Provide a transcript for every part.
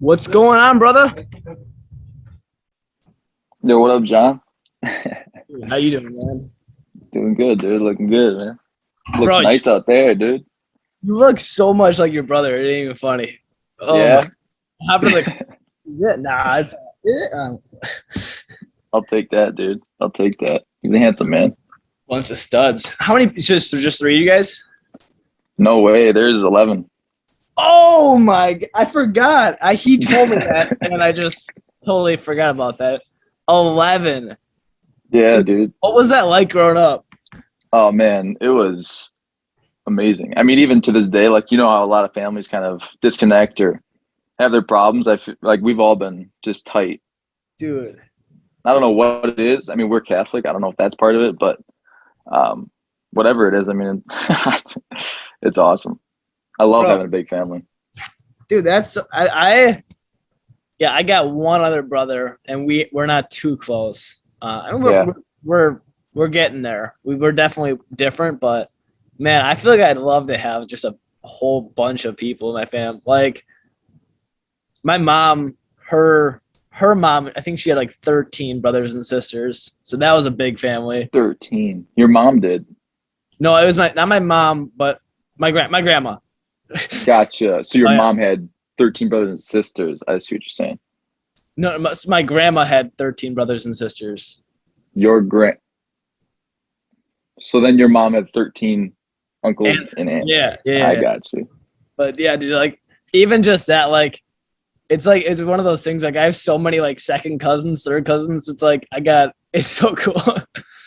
What's going on, brother? Yo, what up, John? How you doing, man? Doing good, dude. Looking good, man. Looks Bro, nice out there, dude. you look so much like your brother. It ain't even funny. Oh my! Yeah, After the yeah, nah, it's, I'll take that, dude. I'll take that. He's a handsome man. bunch of studs. How many? Just three of you guys? No way. There's 11. Oh my! I forgot. He told me that, and I just totally forgot about that. 11. Yeah, dude. What was that like growing up? Oh man, it was amazing. I mean, even to this day, like you know how a lot of families kind of disconnect or have their problems. I feel like we've all been just tight. Dude. I don't know what it is. I mean, we're Catholic. I don't know if that's part of it, but whatever it is, I mean, it's awesome. I love Bro, having a big family. dude, that's I yeah, I got one other brother, and we're not too close. And Yeah. we're getting there. We're definitely different, but man, I feel like I'd love to have just a whole bunch of people in my fam. Like my mom, her mom, I think she had like 13 brothers and sisters, so that was a big family. 13. Your mom did. No, it was not my mom, but my grandma. Gotcha. So your Oh, yeah. mom had 13 brothers and sisters. I see what you're saying. No, my grandma had 13 brothers and sisters. Your grand. So then your mom had 13 uncles and aunts. I Yeah. got you. But yeah, dude, like even just that, like it's one of those things. Like I have so many like second cousins, third cousins. It's so cool.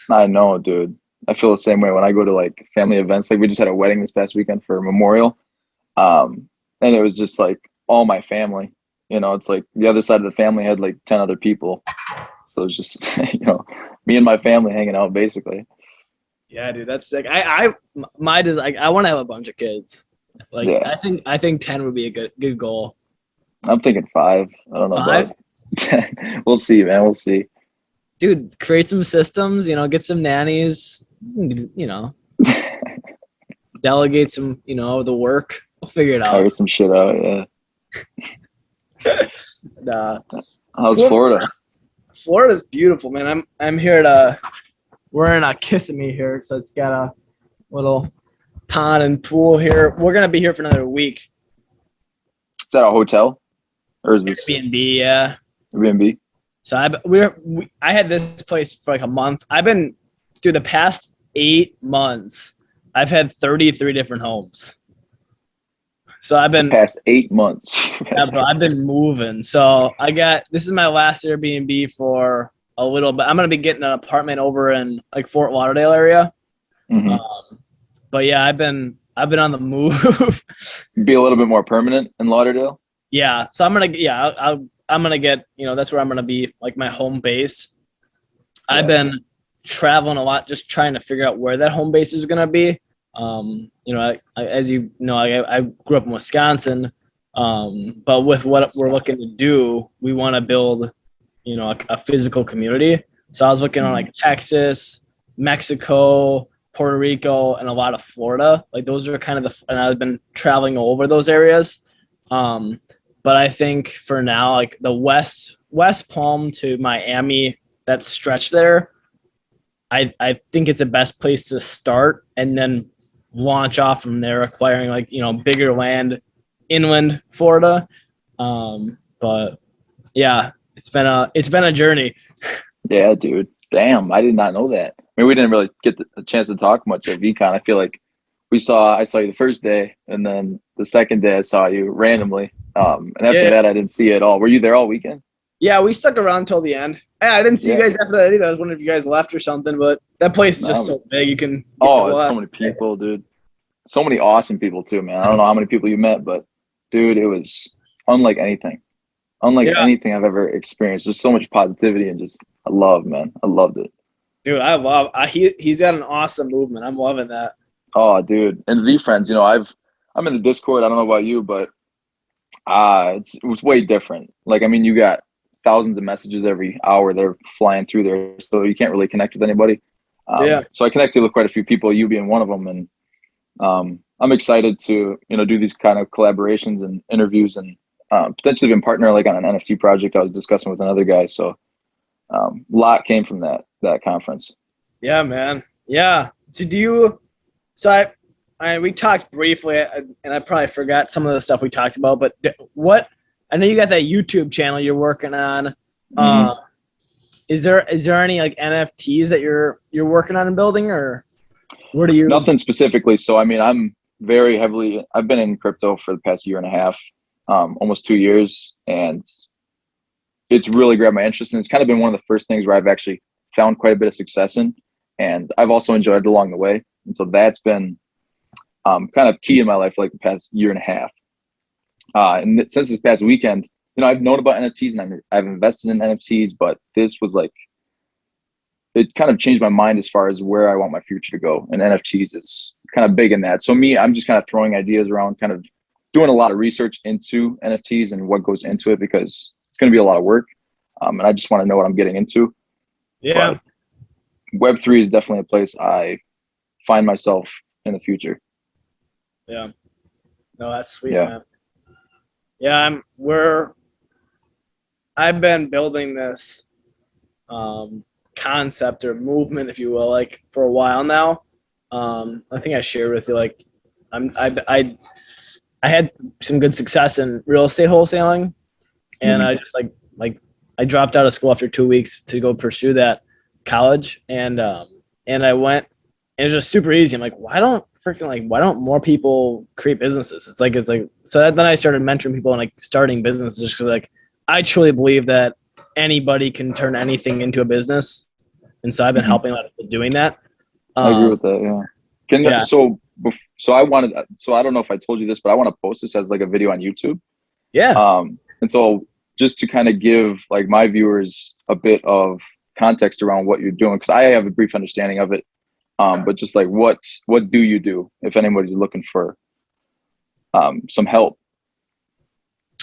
I know, dude. I feel the same way when I go to like family events. Like we just had a wedding this past weekend for a memorial. And it was just like all my family. You know, it's like the other side of the family had like 10 other people. So it's just, me and my family hanging out basically. Yeah, dude, that's sick. I want to have a bunch of kids. Like Yeah. I think 10 would be a good goal. I'm thinking 5. I don't know 5, about 10. We'll see, man. We'll see. dude. Create some systems. Get some nannies. Delegate some. The work. We'll figure it Fire out. some shit out, yeah. Nah. How's Cool. Florida? Florida's beautiful, man. I'm here to. We're in a Kissimmee here, so it's got a little pond and pool here. We're gonna be here for another week. Is that a hotel? Or is this Airbnb, yeah. Airbnb? So I had this place for like a month. I've been through the past 8 months. I've had 33 different homes. So I've been Past 8 months. yeah, bro, I've been moving. So this is my last Airbnb for a little bit. I'm gonna be getting an apartment over in like Fort Lauderdale area. Mhm. But yeah, I've been on the move. Be a little bit more permanent in Lauderdale. Yeah, so I'm gonna get that's where I'm gonna be, like my home base. Yeah. I've been traveling a lot, just trying to figure out where that home base is gonna be. As you know, I grew up in Wisconsin, but with what we're looking to do, we want to build, a physical community. So I was looking on like Texas, Mexico, Puerto Rico, and a lot of Florida. Like those are kind of and I've been traveling over those areas. But I think for now, like the West Palm to Miami, that stretch there, I think it's the best place to start, and then launch off from there, acquiring like bigger land inland Florida. But yeah, it's been a journey. Yeah, dude. Damn, I did not know that. I mean, we didn't really get a chance to talk much at VCon. I feel like I saw you the first day, and then the second day I saw you randomly. And after Yeah. that, I didn't see you at all. Were you there all weekend? Yeah, we stuck around till the end. Yeah, I didn't see you Yeah. guys after that either. I was wondering if you guys left or something, but that place is just so big. You can it's so many people, dude. So many awesome people too, man. I don't know how many people you met, but dude, it was unlike anything. Anything I've ever experienced. There's so much positivity and just I loved it. Dude, he's got an awesome movement. I'm loving that. Oh, dude. And V friends, I'm in the Discord. I don't know about you, but it was way different. Like, I mean, you got thousands of messages every hour. They're flying through there, so you can't really connect with anybody. So I connected with quite a few people, you being one of them, and I'm excited to do these kind of collaborations and interviews and potentially been partner like on an NFT project I was discussing with another guy. So a lot came from that conference. Yeah, man. Yeah. So we talked briefly, and I probably forgot some of the stuff we talked about, but I know you got that YouTube channel you're working on. Mm-hmm. Is there any like NFTs that you're working on and building, or where do you? Nothing specifically. So, I mean, I've been in crypto for the past year and a half, almost 2 years, and it's really grabbed my interest. And it's kind of been one of the first things where I've actually found quite a bit of success in. And I've also enjoyed it along the way. And so that's been kind of key in my life for like the past year and a half. And since this past weekend, I've known about NFTs and I've invested in NFTs, but this was like, it kind of changed my mind as far as where I want my future to go. And NFTs is kind of big in that. So I'm just kind of throwing ideas around, kind of doing a lot of research into NFTs and what goes into it, because it's going to be a lot of work. And I just want to know what I'm getting into. Yeah. But Web3 is definitely a place I find myself in the future. Yeah. No, that's sweet, Yeah. man. Yeah, I've been building this concept or movement, if you will, like for a while now. I think I shared with you, like I had some good success in real estate wholesaling, and I just like I dropped out of school after 2 weeks to go pursue that college, and I went, and it was just super easy. I'm like, why don't more people create businesses? It's like so then I started mentoring people and like starting businesses, just because like I truly believe that anybody can turn anything into a business, and so I've been helping a lot of people doing that. I agree with that. Yeah. So I don't know if I told you this, but I want to post this as like a video on YouTube. Yeah. And so just to kind of give like my viewers a bit of context around what you're doing, because I have a brief understanding of it. But just like what do you do if anybody's looking for some help?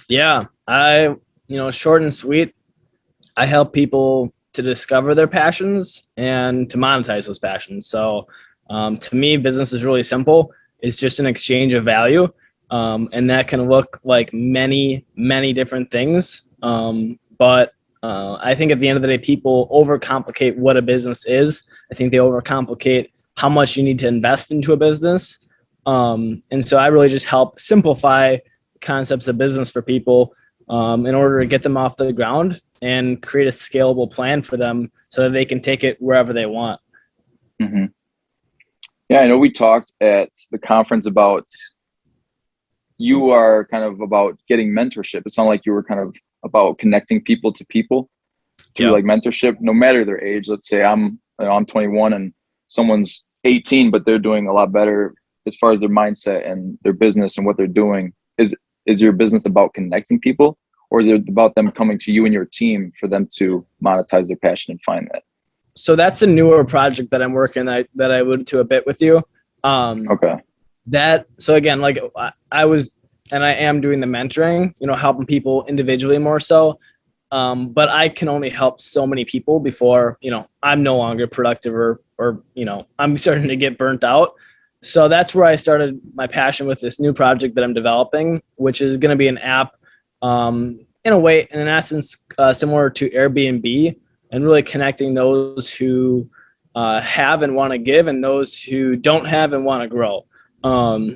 Yeah. Short and sweet, I help people to discover their passions and to monetize those passions. So to me, business is really simple. It's just an exchange of value. And that can look like many, many different things. But I think at the end of the day, people overcomplicate what a business is. I think they overcomplicate how much you need to invest into a business. And so I really just help simplify concepts of business for people in order to get them off the ground and create a scalable plan for them so that they can take it wherever they want. Mm-hmm. Yeah, I know we talked at the conference about you are kind of about getting mentorship. It sounded like you were kind of about connecting people to people through like mentorship, no matter their age. Let's say I'm 21 and someone's 18, but they're doing a lot better as far as their mindset and their business and what they're doing. Is your business about connecting people, or is it about them coming to you and your team for them to monetize their passion and find that? So that's a newer project that I'm working that I alluded to a bit with you. Okay. So again, like I was, and I am doing the mentoring, helping people individually more so. But I can only help so many people before, I'm no longer productive or I'm starting to get burnt out. So that's where I started my passion with this new project that I'm developing, which is going to be an app, in essence, similar to Airbnb, and really connecting those who have and want to give and those who don't have and want to grow.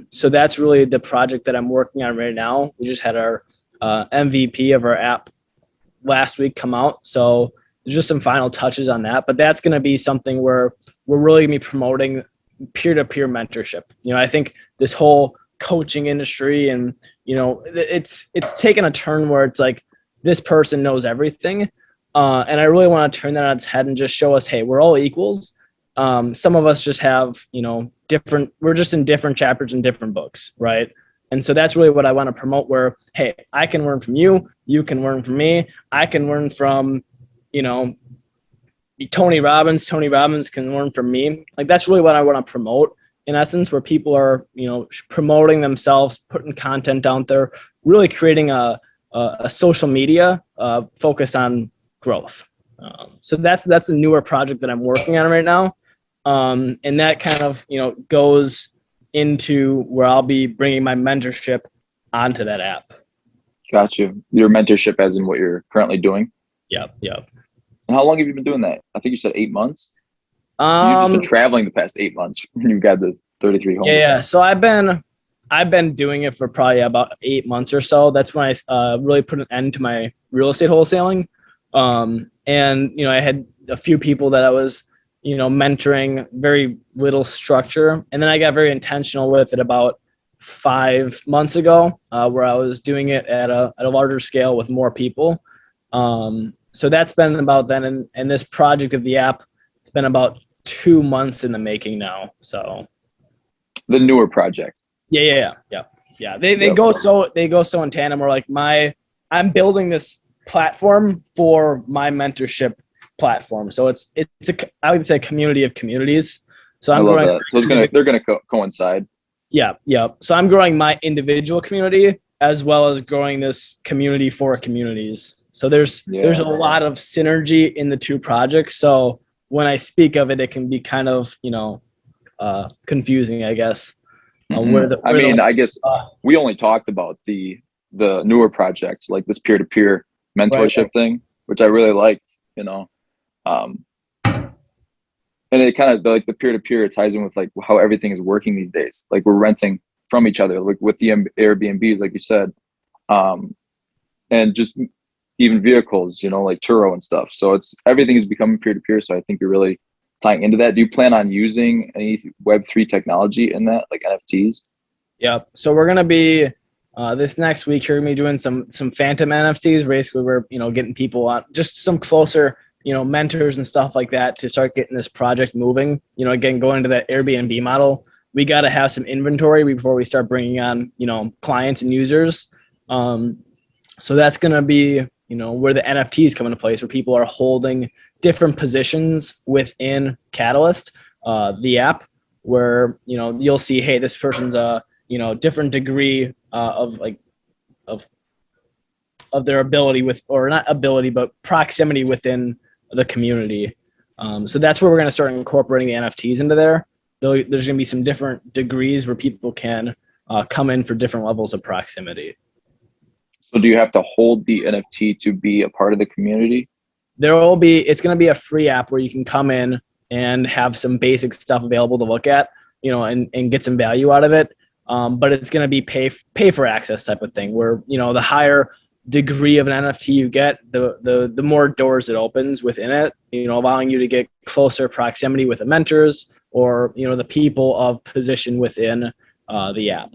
So that's really the project that I'm working on right now. We just had our MVP of our app last week come out. So there's just some final touches on that, but that's going to be something where we're really going to be promoting peer-to-peer mentorship. I think this whole coaching industry and, it's taken a turn where it's like this person knows everything. And I really want to turn that on its head and just show us, hey, we're all equals. Some of us just have, we're just in different chapters in different books, right? And so that's really what I want to promote, where, hey, I can learn from you, you can learn from me, I can learn from, Tony Robbins can learn from me. Like that's really what I want to promote, in essence, where people are, promoting themselves, putting content out there, really creating a social media focused on growth. So that's a newer project that I'm working on right now. And that kind of, goes into where I'll be bringing my mentorship onto that app. Got you. Your mentorship as in what you're currently doing. Yep. Yep. And how long have you been doing that? I think you said 8 months. You've just been traveling the past 8 months. You've got the 33 home. Yeah. So I've been doing it for probably about 8 months or so. That's when I really put an end to my real estate wholesaling. And I had a few people that I was mentoring, very little structure, and then I got very intentional with it about 5 months ago, where I was doing it at a larger scale with more people. So that's been about then, and this project of the app, it's been about 2 months in the making now. So the newer project. Yeah. They go so in tandem. Or like I'm building this platform for my mentorship platform. So I would say a community of communities. So I love that. So they're gonna coincide. Yeah. So I'm growing my individual community as well as growing this community for communities. So there's a lot of synergy in the two projects. So when I speak of it, it can be kind of confusing, I guess. I guess we only talked about the newer project, like this peer-to-peer mentorship thing, which I really liked, and it kind of like the peer-to-peer ties in with like how everything is working these days. Like we're renting from each other, like with the Airbnbs, like you said, and just even vehicles, like Turo and stuff. So everything is becoming peer-to-peer. So I think you're really tying into that. Do you plan on using any Web3 technology in that, like NFTs? Yeah. So we're gonna be this next week here, gonna be doing some phantom NFTs. Basically, we're getting people on, just some closer mentors and stuff like that, to start getting this project moving. Again, going into that Airbnb model, we got to have some inventory before we start bringing on clients and users. So that's gonna be where the NFTs come into place, where people are holding different positions within Catalyst, the app, where you'll see, hey, this person's a different degree of their ability with, or not ability, but proximity within the community. So that's where we're going to start incorporating the NFTs into there. There's going to be some different degrees where people can come in for different levels of proximity. So do you have to hold the NFT to be a part of the community? It's going to be a free app where you can come in and have some basic stuff available to look at, and get some value out of it. But it's going to be pay for access type of thing, where, the higher degree of an NFT you get, the more doors it opens within it, allowing you to get closer proximity with the mentors or, the people of position within the app.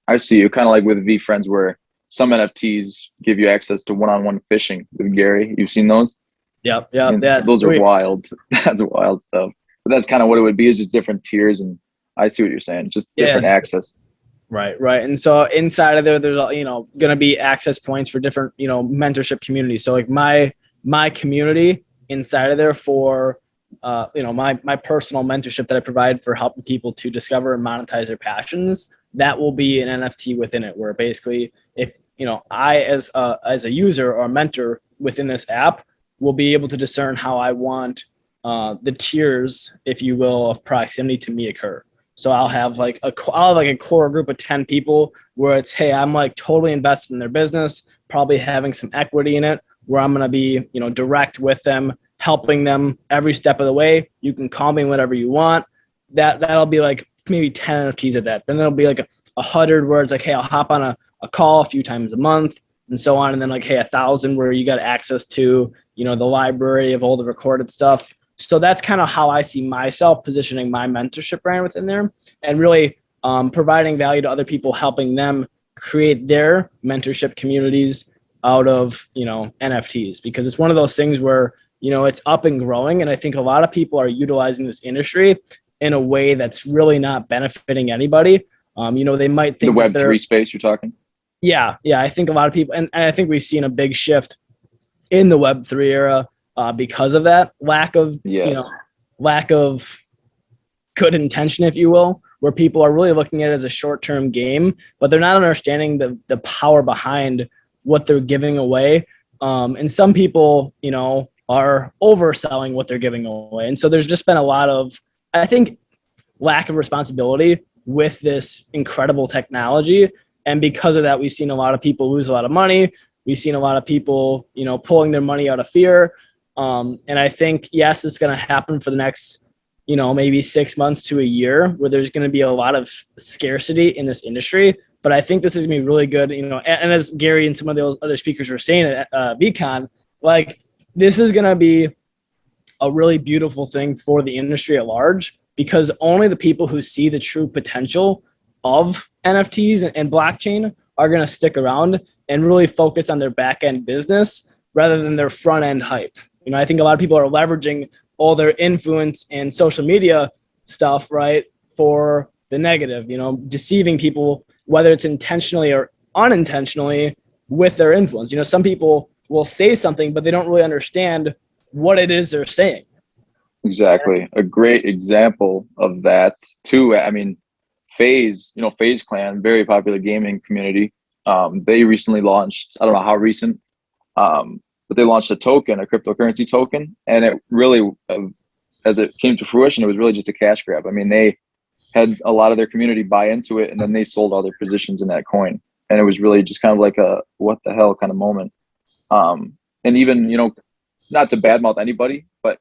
I see you kind of like with VeeFriends, where some NFTs give you access to one-on-one fishing with Gary. You've seen those? Yep. Those are wild. That's wild stuff. But that's kind of what it would be, is just different tiers. And I see what you're saying. Just different access. Right. And so inside of there's going to be access points for different, mentorship communities. So like my community inside of there for, my personal mentorship that I provide for helping people to discover and monetize their passions, that will be an NFT within it, where basically if, I as a user or a mentor within this app will be able to discern how I want the tiers, if you will, of proximity to me occur. So I'll have like a core group of 10 people where it's, hey, I'm like totally invested in their business, probably having some equity in it, where I'm going to be, direct with them, helping them every step of the way. You can call me whatever you want. That'll be like maybe 10 NFTs of that. Then there'll be like 100 where it's like, hey, I'll hop on a call a few times a month and so on. And then like, hey, 1,000 where you got access to, the library of all the recorded stuff. So that's kind of how I see myself positioning my mentorship brand within there, and really providing value to other people, helping them create their mentorship communities out of, NFTs, because it's one of those things where, it's up and growing. And I think a lot of people are utilizing this industry in a way that's really not benefiting anybody. They might think the Web3 space you're talking. Yeah. I think a lot of people, and I think we've seen a big shift in the Web3 era because of that lack of good intention, if you will, where people are really looking at it as a short-term game, but they're not understanding the power behind what they're giving away. And some people, are overselling what they're giving away. And so there's just been a lot of, I think, lack of responsibility with this incredible technology. And because of that, we've seen a lot of people lose a lot of money. We've seen a lot of people, you know, pulling their money out of fear. And I think, yes, it's going to happen for the next, you know, maybe 6 months to a year, where there's going to be a lot of scarcity in this industry. But I think this is going to be really good, you know, and as Gary and some of those other speakers were saying at VCon, like, this is going to be a really beautiful thing for the industry at large, because only the people who see the true potential of NFTs and blockchain are going to stick around and really focus on their back end business rather than their front end hype. You know, I think a lot of people are leveraging all their influence and social media stuff, right, for the negative, you know, deceiving people, whether it's intentionally or unintentionally, with their influence. You know, some people will say something, but they don't really understand what it is they're saying. Exactly. A great example of that too. I mean, FaZe, you know, FaZe Clan, very popular gaming community. They recently launched, I don't know how recent, but they launched a token, a cryptocurrency token. And it really, as it came to fruition, it was really just a cash grab. I mean, they had a lot of their community buy into it, and then they sold all their positions in that coin. And it was really just kind of like a what the hell kind of moment. And even, you know, not to badmouth anybody, but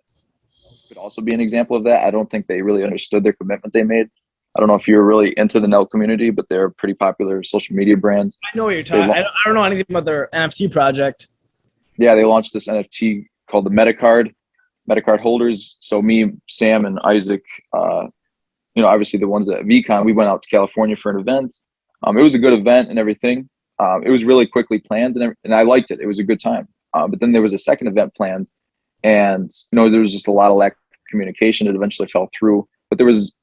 could also be an example of that. I don't think they really understood their commitment they made. I don't know if you're really into the Nelt community, but they're a pretty popular social media brand. I know what you're talking. I don't know anything about their NFT project. Yeah, they launched this NFT called the Metacard holders. So me, Sam, and Isaac, you know, obviously the ones at VCon, we went out to California for an event. It was a good event and everything. It was really quickly planned, and I liked it. It was a good time. But then there was a second event planned, and you know, there was just a lot of lack of communication. It eventually fell through, but there was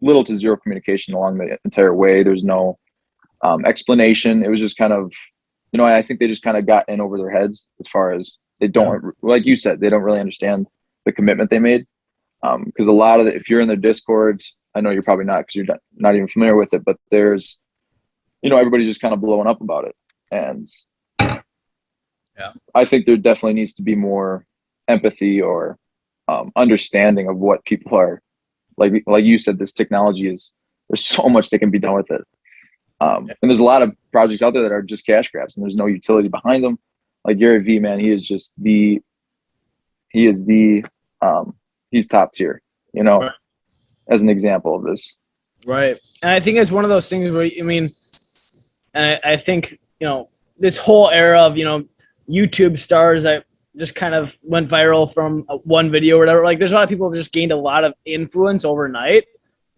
little to zero communication along the entire way. There's no explanation. It was just kind of, you know, I think they just kind of got in over their heads, as far as they don't, like you said, they don't really understand the commitment they made. Because a lot of if you're in their Discord, I know you're probably not, because you're not even familiar with it, but there's, you know, everybody's just kind of blowing up about it. And yeah, I think there definitely needs to be more empathy or understanding of what people are like you said. This technology there's so much that can be done with it, and there's a lot of projects out there that are just cash grabs, and there's no utility behind them. Like Gary V, man, he's top tier, you know, right, as an example of this. Right. And I think it's one of those things where, I mean, I think, you know, this whole era of, you know, YouTube stars that just kind of went viral from one video or whatever. Like, there's a lot of people who just gained a lot of influence overnight,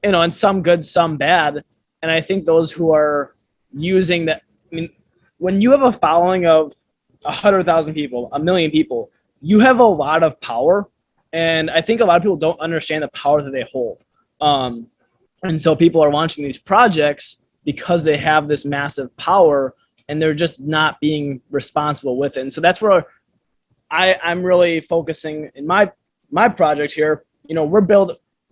you know, and some good, some bad. And I think those who are using that, I mean, when you have a following of 100,000 people, 1 million people, you have a lot of power. And I think a lot of people don't understand the power that they hold. And so people are launching these projects because they have this massive power, and they're just not being responsible with it. And so that's where I'm really focusing in my project here. You know,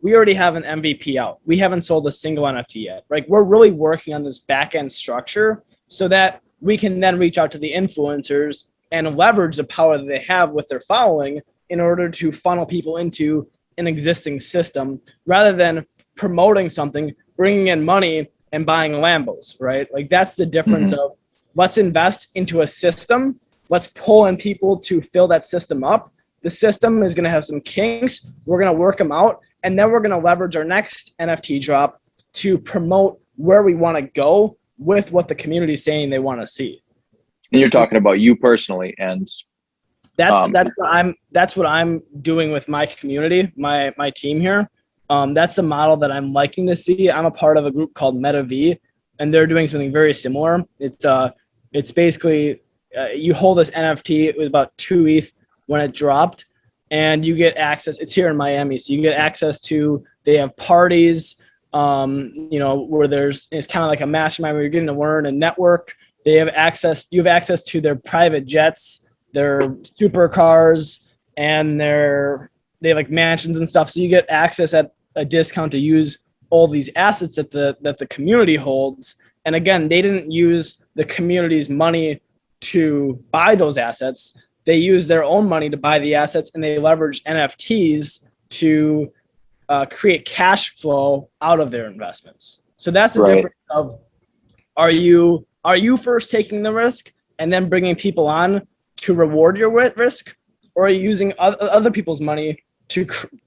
we already have an MVP out. We haven't sold a single NFT yet. Like, we're really working on this back end structure so that we can then reach out to the influencers and leverage the power that they have with their following in order to funnel people into an existing system, rather than promoting something, bringing in money and buying Lambos, right? Like, that's the difference of, let's invest into a system. Let's pull in people to fill that system up. The system is going to have some kinks. We're going to work them out. And then we're going to leverage our next NFT drop to promote where we want to go with what the community is saying they want to see. And you're talking about you personally, and that's what I'm doing with my community, my team here. That's the model that I'm liking to see. I'm a part of a group called MetaV, and they're doing something very similar. It's basically you hold this NFT. It was about 2 ETH when it dropped, and you get access. It's here in Miami, so you get access to. They have parties, you know, where it's kind of like a mastermind where you're getting to learn and network. You have access to their private jets, their supercars, and they have like mansions and stuff. So you get access at a discount to use all these assets that the community holds. And again, they didn't use the community's money to buy those assets. They use their own money to buy the assets, and they leverage NFTs to create cash flow out of their investments. So that's the difference of Are you first taking the risk and then bringing people on to reward your risk, or are you using other people's money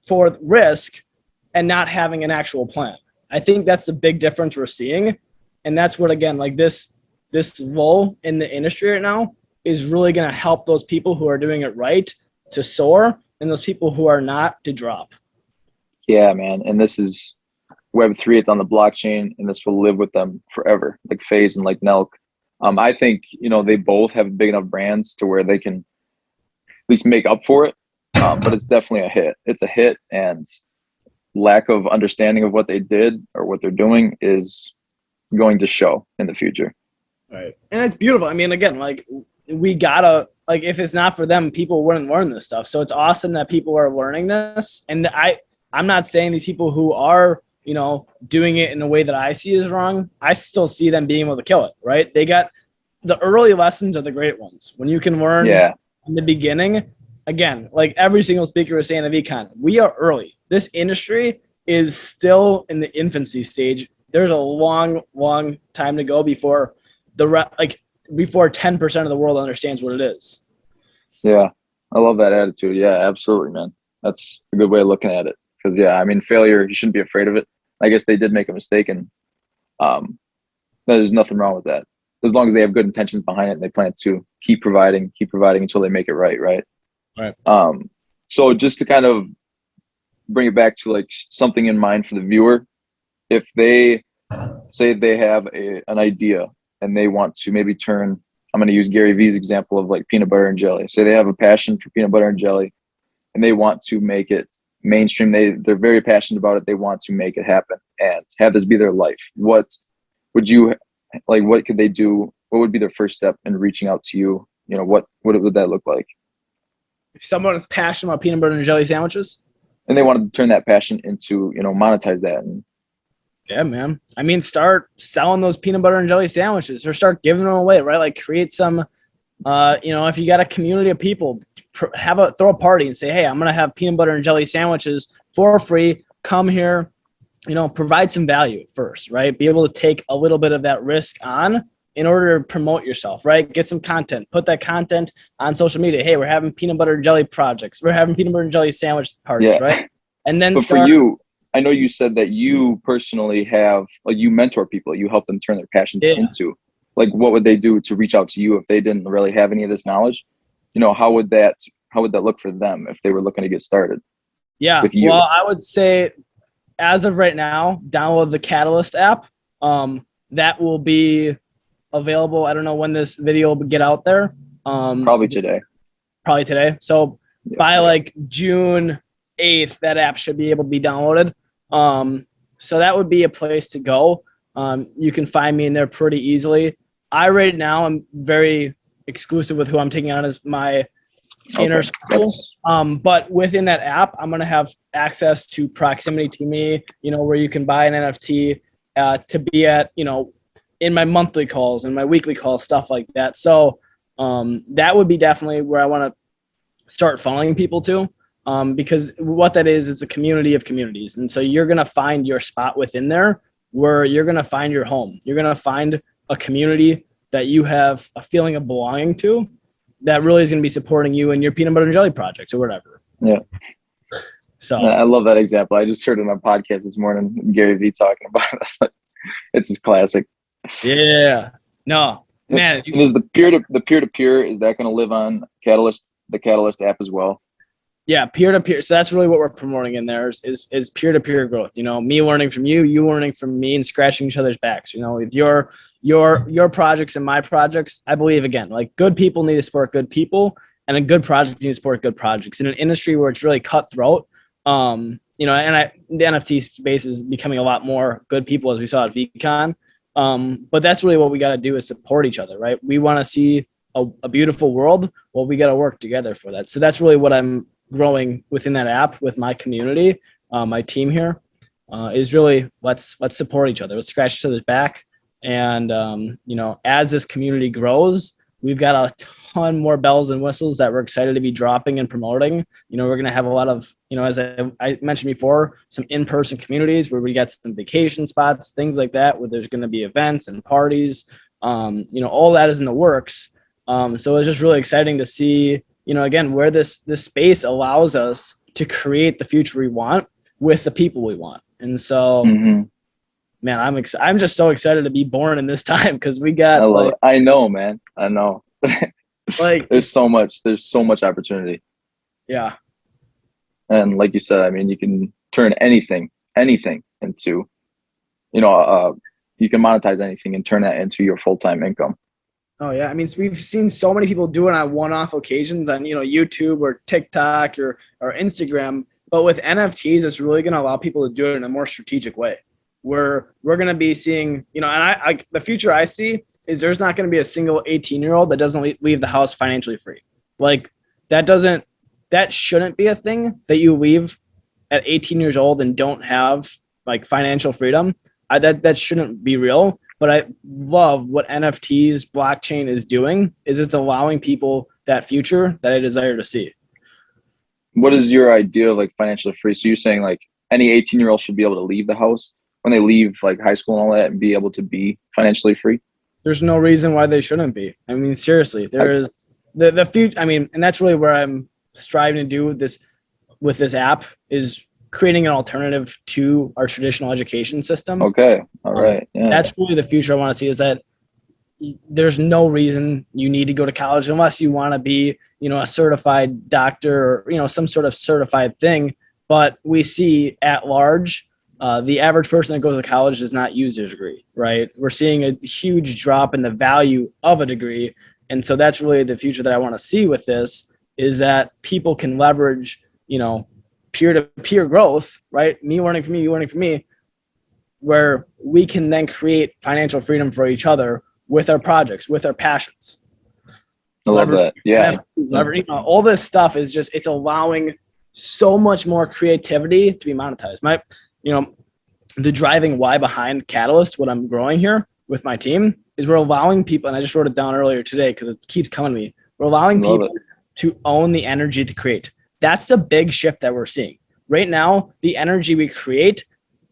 for risk and not having an actual plan? I think that's the big difference we're seeing, and that's what, again, like this lull in the industry right now is really going to help those people who are doing it right to soar, and those people who are not to drop. Yeah, man. And this is Web3. It's on the blockchain, and this will live with them forever, like FaZe and like Nelk. I think, they both have big enough brands to where they can at least make up for it. But it's definitely a hit. It's a hit, and lack of understanding of what they did or what they're doing is going to show in the future. Right. And it's beautiful. I mean, again, like we gotta, like, if it's not for them, people wouldn't learn this stuff. So it's awesome that people are learning this. And I'm not saying these people who are, doing it in a way that I see is wrong. I still see them being able to kill it, right? They got the early lessons are the great ones. When you can learn in the beginning, again, like every single speaker was saying of econ, we are early. This industry is still in the infancy stage. There's a long, long time to go before before 10% of the world understands what it is. Yeah, I love that attitude. Yeah, absolutely, man. That's a good way of looking at it. Because, failure, you shouldn't be afraid of it. I guess they did make a mistake, and there's nothing wrong with that. As long as they have good intentions behind it and they plan to keep providing until they make it right, right? Right. So just to kind of bring it back to like something in mind for the viewer, if they say they have an idea and they want to maybe turn, I'm going to use Gary Vee's example of like peanut butter and jelly. Say they have a passion for peanut butter and jelly and they want to make it mainstream. They're very passionate about it. They want to make it happen and have this be their life. What would you like? What could they do? What would be their first step in reaching out to you? What would that look like? If someone is passionate about peanut butter and jelly sandwiches, and they wanted to turn that passion into, monetize that. Yeah, man. I mean, start selling those peanut butter and jelly sandwiches, or start giving them away, right? Like create some, if you got a community of people, throw a party and say, hey, I'm going to have peanut butter and jelly sandwiches for free. Come here, provide some value first, right? Be able to take a little bit of that risk on in order to promote yourself, right? Get some content, put that content on social media. Hey, we're having peanut butter and jelly projects. We're having peanut butter and jelly sandwich parties, right? And then for you, I know you said that you personally have, like, you mentor people, you help them turn their passions into, like, what would they do to reach out to you if they didn't really have any of this knowledge? How would that look for them if they were looking to get started? Yeah. With you? Well, I would say as of right now, download the Catalyst app. That will be available. I don't know when this video will get out there. Probably today. So by like June 8th, that app should be able to be downloaded. So that would be a place to go. You can find me in there pretty easily. Right now I'm very exclusive with who I'm taking on as my inner circle. But within that app, I'm going to have access to proximity to me, where you can buy an NFT to be at, in my monthly calls and my weekly calls, stuff like that. So that would be definitely where I want to start funneling people to. Because what that is, it's a community of communities. And so you're going to find your spot within there where you're going to find your home. You're going to find a community that you have a feeling of belonging to that really is going to be supporting you in your peanut butter and jelly projects or whatever. Yeah. So I love that example. I just heard it on my podcast this morning, Gary Vee talking about it. It's his classic. Yeah. No, man. And is the peer-to-peer, is that going to live on the Catalyst app as well? Yeah, peer-to-peer. So that's really what we're promoting in there is peer-to-peer growth. Me learning from you, you learning from me, and scratching each other's backs. With your projects and my projects, I believe, again, like, good people need to support good people, and a good project needs to support good projects. In an industry where it's really cutthroat, the NFT space is becoming a lot more good people, as we saw at VCon. But that's really what we got to do, is support each other, right? We want to see a beautiful world. Well, we got to work together for that. So that's really what I'm growing within that app with my community, my team here, is really let's support each other. Let's scratch each other's back. And, as this community grows, we've got a ton more bells and whistles that we're excited to be dropping and promoting. We're going to have a lot of, as I mentioned before, some in-person communities where we got some vacation spots, things like that, where there's going to be events and parties. All that is in the works. So it's just really exciting to see, again, where this space allows us to create the future we want with the people we want. And so, man, I'm just so excited to be born in this time, because we got. I love it. I know, man. I know. Like, there's so much opportunity. Yeah. And like you said, I mean, you can turn anything into, you can monetize anything and turn that into your full-time income. Oh yeah. I mean, so we've seen so many people do it on one-off occasions on, YouTube or TikTok or Instagram. But with NFTs, it's really going to allow people to do it in a more strategic way, where we're going to be seeing, and the future I see is there's not going to be a single 18-year-old that doesn't leave the house financially free. Like, that shouldn't be a thing, that you leave at 18 years old and don't have like financial freedom. That shouldn't be real. But I love what NFTs, blockchain is doing, is it's allowing people that future that I desire to see. What is your idea of like financially free? So you're saying like any 18-year-old should be able to leave the house when they leave like high school and all that and be able to be financially free? There's no reason why they shouldn't be. I mean, seriously, there is the future. I mean, and that's really where I'm striving to do with this app, is creating an alternative to our traditional education system. Okay. All right. Yeah. That's really the future I want to see, is that there's no reason you need to go to college unless you want to be, a certified doctor or, some sort of certified thing. But we see at large, the average person that goes to college does not use their degree, right? We're seeing a huge drop in the value of a degree. And so that's really the future that I want to see with this, is that people can leverage, peer-to-peer growth, right? Me learning from you learning from me, where we can then create financial freedom for each other with our projects, with our passions. I love that. Yeah. All this stuff is just, it's allowing so much more creativity to be monetized. The driving why behind Catalyst, what I'm growing here with my team, is we're allowing people, and I just wrote it down earlier today because it keeps coming to me. We're allowing people to own the energy to create. That's the big shift that we're seeing. Right now, the energy we create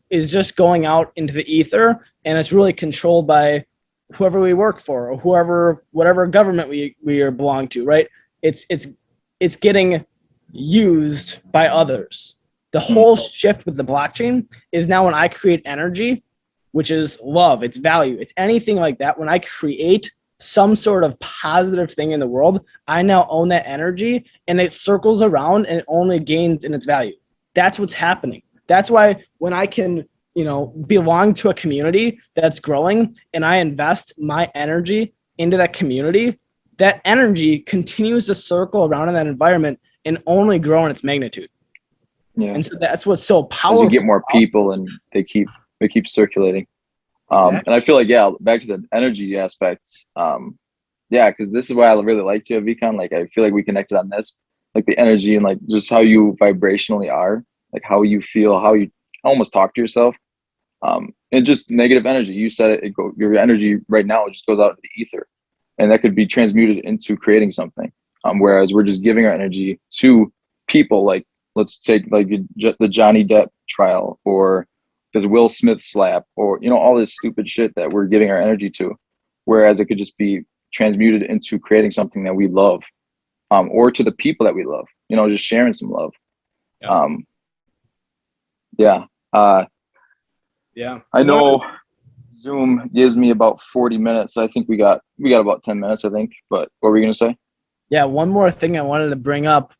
is just going out into the ether, and it's really controlled by whoever we work for, or whatever government we are belong to, right? It's getting used by others. The whole shift with the blockchain is now when I create energy, which is love, it's value, it's anything like that. When I create some sort of positive thing in the world, I now own that energy, and it circles around and it only gains in its value. That's what's happening. That's why when I can, belong to a community that's growing and I invest my energy into that community, that energy continues to circle around in that environment and only grow in its magnitude. Yeah. And so that's what's so powerful. As you get more people and they keep circulating. Exactly. And I feel like, back to the energy aspects. Because this is why I really liked you at VCon. Like, I feel like we connected on this, like the energy and like just how you vibrationally are, like how you feel, how you almost talk to yourself. And just negative energy. You said it, your energy right now just goes out into the ether, and that could be transmuted into creating something. Whereas we're just giving our energy to people, like, let's take like the Johnny Depp trial, or this Will Smith slap, or, all this stupid shit that we're giving our energy to, whereas it could just be transmuted into creating something that we love, or to the people that we love, just sharing some love. I know Zoom gives me about 40 minutes. I think we got about 10 minutes, I think. But what were you going to say? Yeah, one more thing I wanted to bring up,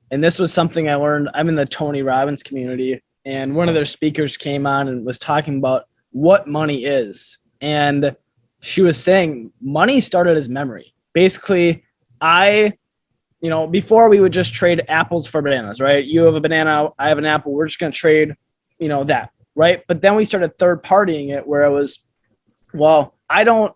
and this was something I learned. I'm in the Tony Robbins community, and one of their speakers came on and was talking about what money is. And she was saying money started as memory. Basically, before we would just trade apples for bananas, right? You have a banana, I have an apple. We're just going to trade, that, right? But then we started third partying it, where it was, well, I don't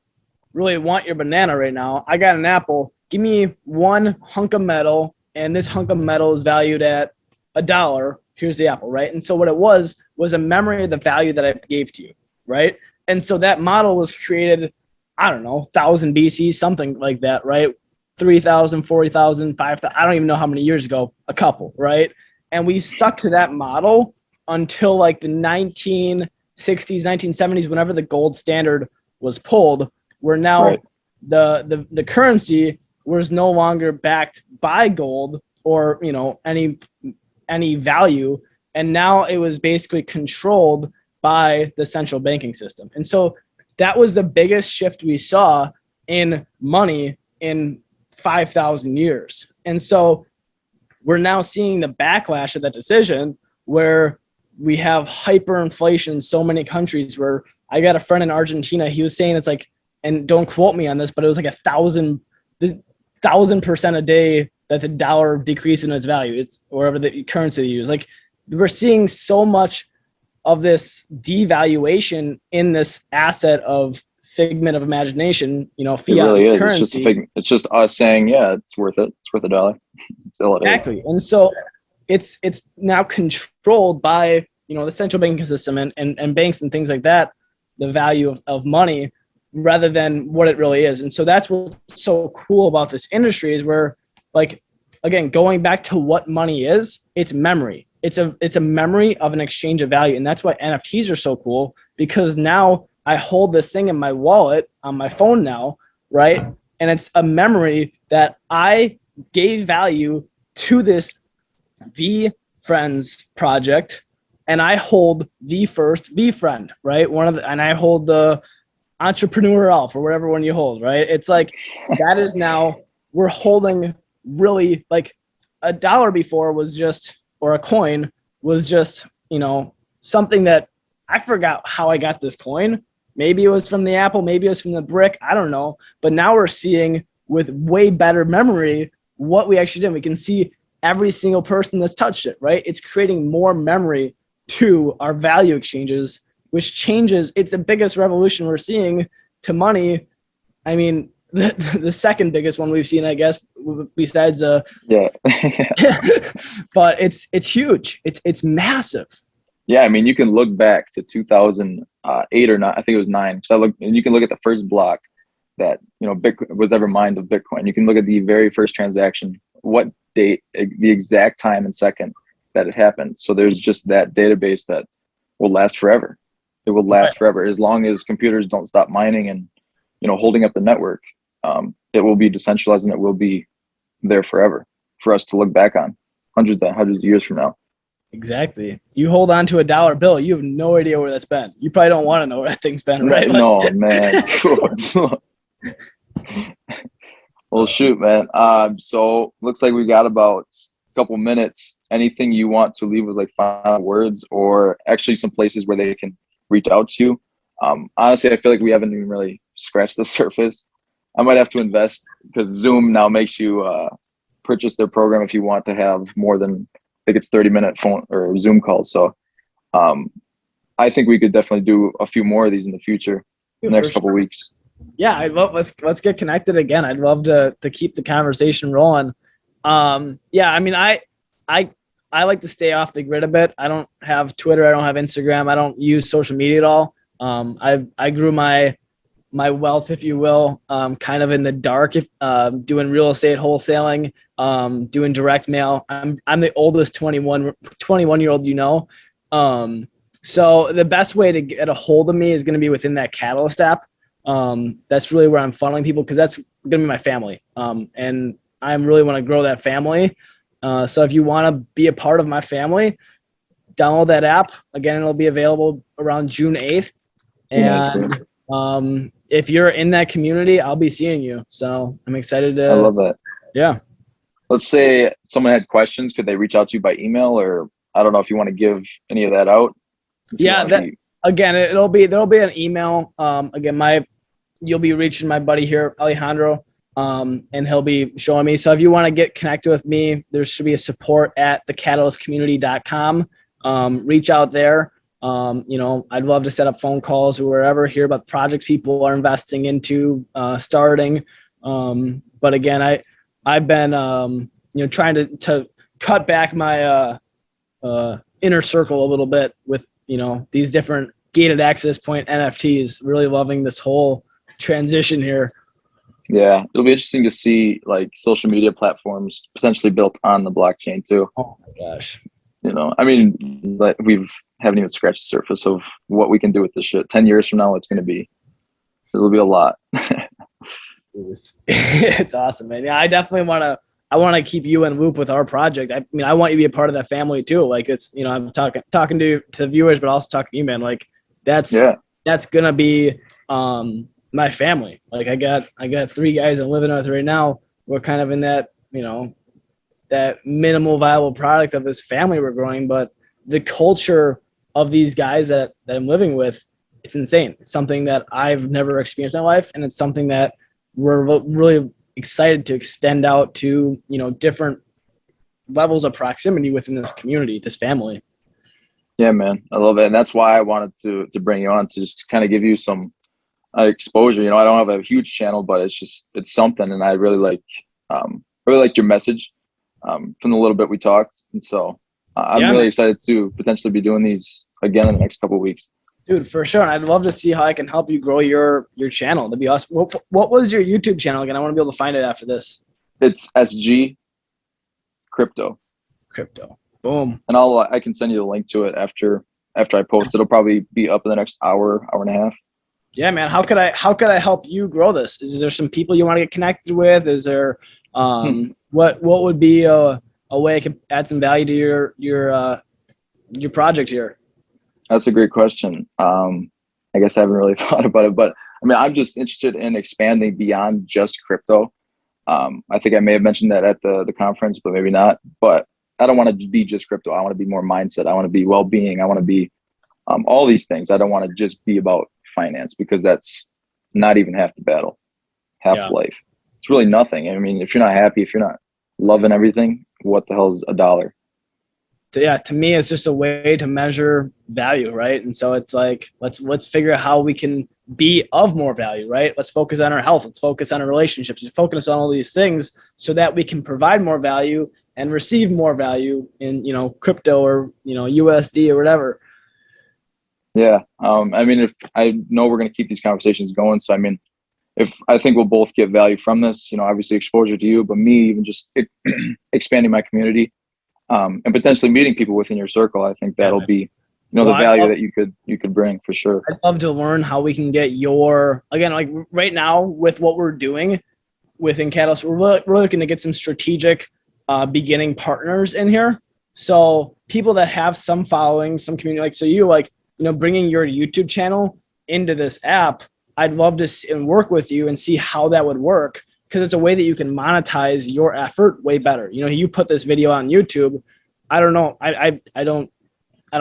really want your banana right now. I got an apple. Give me one hunk of metal, and this hunk of metal is valued at $1. Here's the apple, right? And so what it was a memory of the value that I gave to you, right? And so that model was created, I don't know, 1000 BC, something like that, right? 3,000, 40,000, 5,000, I don't even know how many years ago, a couple, right? And we stuck to that model until like the 1960s, 1970s, whenever the gold standard was pulled, where now Right. the currency was no longer backed by gold or, you know, any value. And now it was basically controlled by the central banking system. And so that was the biggest shift we saw in money in 5,000 years. And so we're now seeing the backlash of that decision, where we have hyperinflation in so many countries. Where I got a friend in Argentina, he was saying it's like, and don't quote me on this, but it was like 1,000% a day that the dollar decreased in its value. It's wherever the currency they use. Like, we're seeing so much of this devaluation in this asset of figment of imagination, you know, fiat It really is. currency. It's just us saying, yeah, it's worth it. It's worth $1. It's all it is. Exactly. And so it's now controlled by, you know, the central banking system and banks and things like that, the value of money, rather than what it really is. And so that's what's so cool about this industry, is where, like, again, going back to what money is, it's memory. It's a memory of an exchange of value. And that's why NFTs are so cool, because now I hold this thing in my wallet on my phone now, right? And it's a memory that I gave value to this VFriends project, and I hold the first VFriend, right? And I hold the entrepreneurlife, or whatever one you hold, right? It's like, that is now, we're holding, really, like, $1 before was just, or a coin was just, you know, something that I forgot how I got this coin. Maybe it was from the apple, maybe it was from the brick, I don't know. But now we're seeing, with way better memory, what we actually did. We can see every single person that's touched it, right? It's creating more memory to our value exchanges, which changes. It's the biggest revolution we're seeing to money. I mean, the second biggest one we've seen, I guess, besides Yeah. but it's huge. It's massive. Yeah, I mean, you can look back to 2008 or not. I think it was 9. So and you can look at the first block that, you know, Bitcoin was ever mined of Bitcoin. You can look at the very first transaction, what date, the exact time and second that it happened. So there's just that database that will last forever. It will last forever, as long as computers don't stop mining and, you know, holding up the network. It will be decentralized, and it will be there forever for us to look back on hundreds of years from now. Exactly. You hold on to $1 bill, you have no idea where that's been. You probably don't want to know where that thing's been, right? No, man. Well, shoot, man. So looks like we got about a couple minutes. Anything you want to leave with, like, final words, or actually some places where they can reach out to you? Honestly, I feel like we haven't even really scratched the surface. I might have to invest, because Zoom now makes you purchase their program if you want to have more than, I think it's 30-minute phone or Zoom calls. So I think we could definitely do a few more of these in the future, the next couple weeks. Yeah, I'd love, let's get connected again. I'd love to keep the conversation rolling. Yeah, I mean, I like to stay off the grid a bit. I don't have Twitter, I don't have Instagram, I don't use social media at all. I grew my wealth, if you will, kind of in the dark, doing real estate wholesaling, doing direct mail. I'm the oldest 21-year-old, you know. So the best way to get a hold of me is going to be within that catalystapp. That's really where I'm funneling people, because that's going to be my family. And I really want to grow that family. So if you want to be a part of my family, download that app. Again, it'll be available around June 8th. And if you're in that community, I'll be seeing you. So I'm excited to. I love that. Yeah. Let's say someone had questions. Could they reach out to you by email, or I don't know if you want to give any of that out? Yeah. Again, there'll be an email. Again, you'll be reaching my buddy here, Alejandro, and he'll be showing me. So if you want to get connected with me, there should be a support at thecatalystapp.com. Reach out there. You know, I'd love to set up phone calls or wherever, hear about the projects people are investing into, starting. But again, I've been, you know, trying to cut back my inner circle a little bit with, you know, these different gated access point NFTs. Really loving this whole transition here. Yeah, it'll be interesting to see like social media platforms potentially built on the blockchain too. Oh my gosh. I mean, like haven't even scratched the surface of what we can do with this shit. 10 years from now, it'll be a lot. It's awesome, man. Yeah, I definitely I want to keep you in loop with our project. I mean, I want you to be a part of that family too. Like it's, I'm talking to the viewers, but also talking to you, man. Like that's going to be, my family. Like I got 3 guys I'm living with right now. We're kind of in that, that minimal viable product of this family we're growing, but the culture of these guys that I'm living with, it's insane. It's something that I've never experienced in my life. And it's something that we're really excited to extend out to, different levels of proximity within this community, this family. Yeah, man, I love it. And that's why I wanted to bring you on, to just kind of give you some exposure. I don't have a huge channel, but it's something. And I really liked your message from the little bit we talked. And so I'm really excited to potentially be doing these again in the next couple of weeks. Dude, for sure. And I'd love to see how I can help you grow your channel. That'd be awesome. What was your YouTube channel again? I want to be able to find it after this. It's SG Crypto. Boom. And I can send you the link to it after I post. It'll probably be up in the next hour and a half. Yeah, man. How could I help you grow this? Is there some people you want to get connected with? Is there what would be a way I could add some value to your project here? That's a great question. I guess I haven't really thought about it, but I mean, I'm just interested in expanding beyond just crypto. I think I may have mentioned that at the conference, but maybe not. But I don't want to be just crypto. I want to be more mindset. I want to be well-being. I want to be all these things. I don't want to just be about finance, because that's not even half the battle, half life. It's really nothing. I mean, if you're not happy, if you're not loving everything, what the hell is a dollar? So yeah, to me, it's just a way to measure value, right? And so it's like, let's figure out how we can be of more value, right? Let's focus on our health. Let's focus on our relationships. Let's focus on all these things so that we can provide more value and receive more value in, crypto or, USD or whatever. Yeah. I mean, if I know we're going to keep these conversations going. So, I mean, if I think we'll both get value from this, obviously exposure to you, but me even just expanding my community, and potentially meeting people within your circle. I think that'll be, the value that you could bring for sure. I'd love to learn how we can get like right now with what we're doing within Catalyst, we're looking to get some strategic beginning partners in here. So people that have some following, some community, like, so you bringing your YouTube channel into this app, I'd love to work with you and see how that would work, because it's a way that you can monetize your effort way better. You put this video on YouTube. I don't know. I don't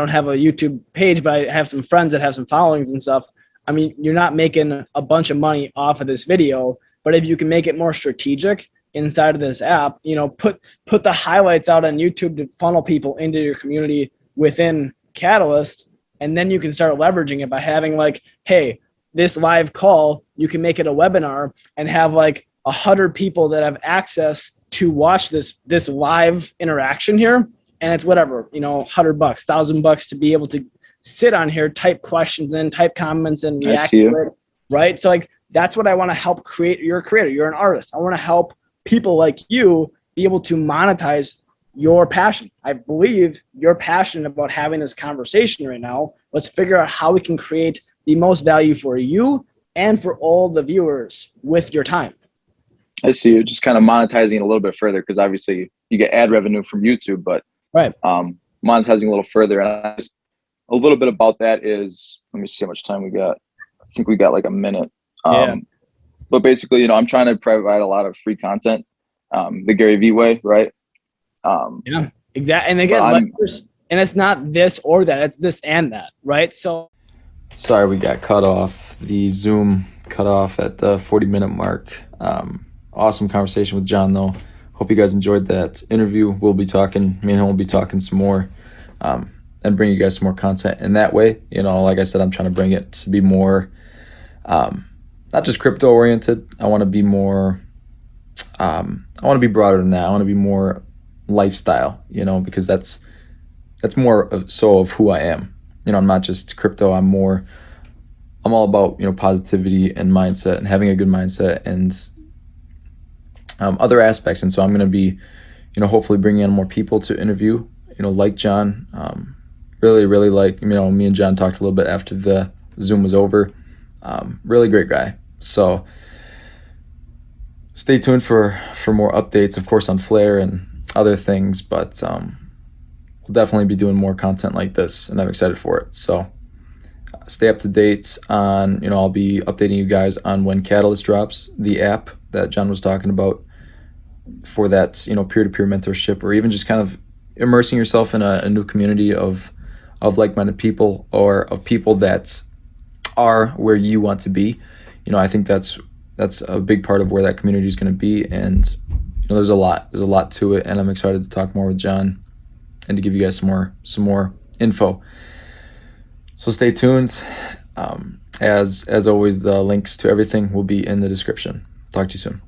have a YouTube page, but I have some friends that have some followings and stuff. I mean, you're not making a bunch of money off of this video, but if you can make it more strategic inside of this app, put the highlights out on YouTube to funnel people into your community within Catalyst. And then you can start leveraging it by having like, hey, this live call, you can make it a webinar and have like 100 people that have access to watch this live interaction here. And it's whatever, $100, $1,000 to be able to sit on here, type questions in, type comments and react to it. Right. So like, that's what I want to help create. You're a creator. You're an artist. I want to help people like you be able to monetize your passion. I believe you're passionate about having this conversation right now. Let's figure out how we can create the most value for you and for all the viewers with your time. I see you just kind of monetizing it a little bit further, because obviously you get ad revenue from YouTube, but monetizing a little further. And a little bit about that is, let me see how much time we got. I think we got like a minute. But basically, I'm trying to provide a lot of free content, the Gary Vee way, right? Yeah, exactly. And again, and it's not this or that, it's this and that, right? So sorry, we got cut off. The Zoom cut off at the 40-minute mark. Awesome conversation with John, though. Hope you guys enjoyed that interview. We'll be talking, me and him will be talking some more, and bring you guys some more content in that way. Like I said, I'm trying to bring it to be more, not just crypto oriented. I want to be more, I want to be broader than that. I want to be more lifestyle, because that's more of who I am. I'm not just crypto. I'm all about, positivity and mindset and having a good mindset and other aspects. And so I'm going to be, hopefully bringing in more people to interview, like John. Really like, me and John talked a little bit after the Zoom was over. Really great guy. So stay tuned for more updates, of course, on Flare and other things, but we'll definitely be doing more content like this, and I'm excited for it. So stay up to date on, I'll be updating you guys on when Catalyst drops, the app that John was talking about for that, peer-to-peer mentorship, or even just kind of immersing yourself in a new community of like-minded people, or of people that are where you want to be. I think that's a big part of where that community is going to be. And there's a lot to it, and I'm excited to talk more with John and to give you guys some more info. So stay tuned. As always, the links to everything will be in the description. Talk to you soon.